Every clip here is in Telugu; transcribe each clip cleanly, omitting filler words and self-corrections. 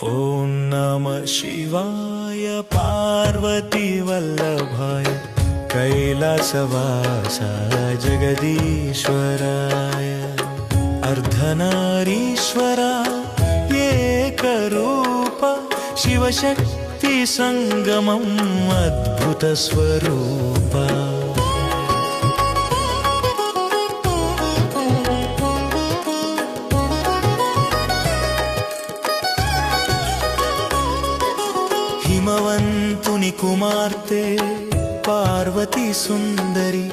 ॐ नमः शिवाय पार्वती वल्लभाय कैलासवासा जगदीश्वराय अर्धनारीश्वरा एकरूप शिवशक्ति संगमम् अद्भुत स्वरूपा హిమవంతుని కుమార్తె పార్వతీ సుందరి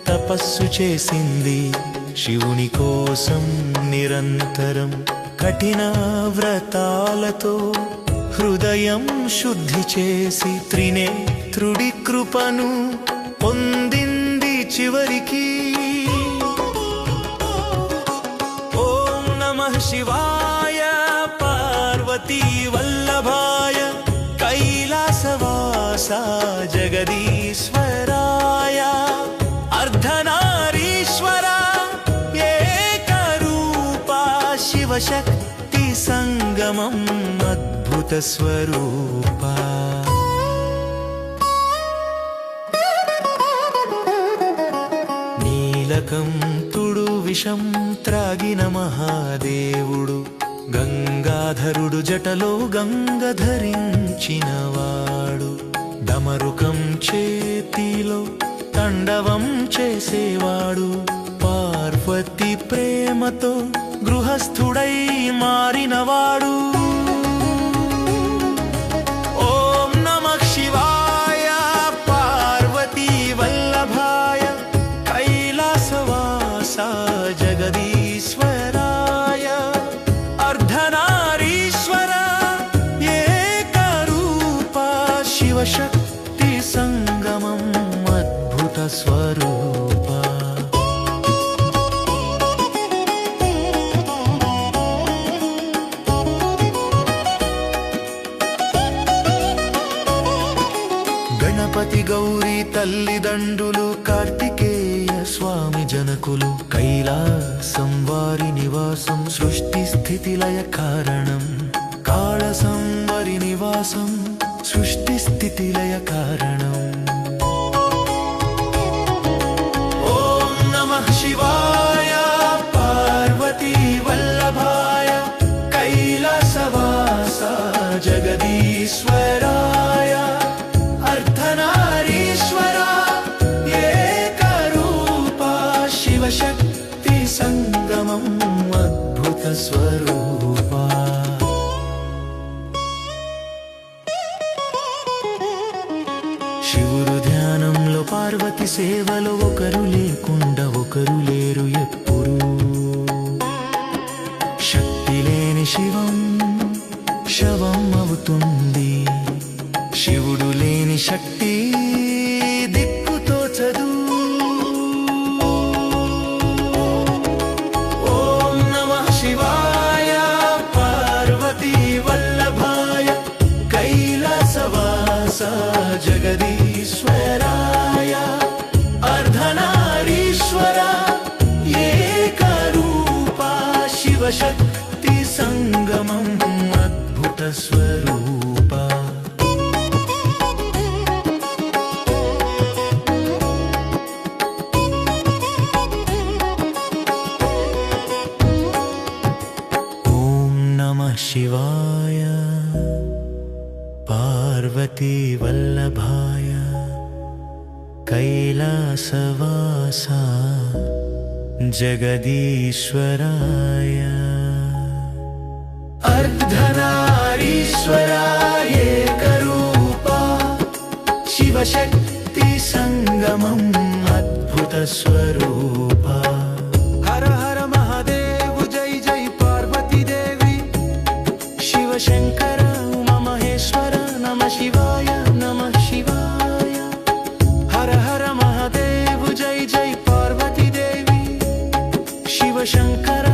తపస్సు చేసింది శివుని కోసం నిరంతరం కఠిన వ్రతాలతో హృదయం శుద్ధి చేసి త్రినేత్రుడి కృపను పొందింది చివరికి. ఓం నమః శివాయ పార్వతీ వల్లభాయ कैलासवासा जगदीश्वराय अर्धनारीश्वरा एकरूपा शिवशक्ति संगमम् अद्भुत स्वरूपा. నీలకంఠుడు విషం త్రాగిన మహాదేవుడు గంగాధరుడు జటలో గంగ ధరించినవాడు డమరుకం చేతిలో తాండవం చేసేవాడు పార్వతి ప్రేమతో గృహస్థుడై మారినవాడు. ఓం నమః శివాయ పార్వతీ వల్లభాయ కైలాసవాసా జగదీశ్వరాయ अर्धनारीश्वरा एकरूपा शिवशक्ति संगमम् अद्भुत स्वरूपा. గణపతి గౌరీ తల్లిదండ్రులు కార్తికేయ స్వామి జనకులు కైలాసం వారి నివాసం సృష్టి స్థితి లయ కారణం కాళసం వారి నివాసం సృష్టి స్థితి లయ కారణం. ఓం నమః శివాయ పార్వతీ వల్లభాయ కైలాసవాసా జగదీశ్వరాయ अर्धनारीश्वरा एकरूपा शिवशक्ति संगमम् अद्भुत स्वरूपा. శివుడు ధ్యానంలో పార్వతి సేవలో ఒకరు లేకుండా ఒకరు లేరు ఎప్పుడు. శక్తి లేని శివం శవం అవుతుంది శివుడు లేని శక్తి దిక్కుతోచదు. ఓం నమః శివాయ పార్వతీ వల్లభాయ కైలాసవాసా జగదీశ్వరాయ अर्धनारीश्वरा एकरूपा शिवशक्ति संगमम् अद्भुत स्वरूपा. शिवाय पार्वती वल्लभाय कैलासवासा जगदीश्वराय अर्धनारीश्वरा एकरूपा शिवशक्ति संगमम् अद्भुत स्वरूपा. हर हर महादेव जय जय पार्वती देवी शंकर उमा महेश्वर नमः शिवाय नमः शिवाय. हर हर महादेव जय जय पार्वती देवी शिव शंकर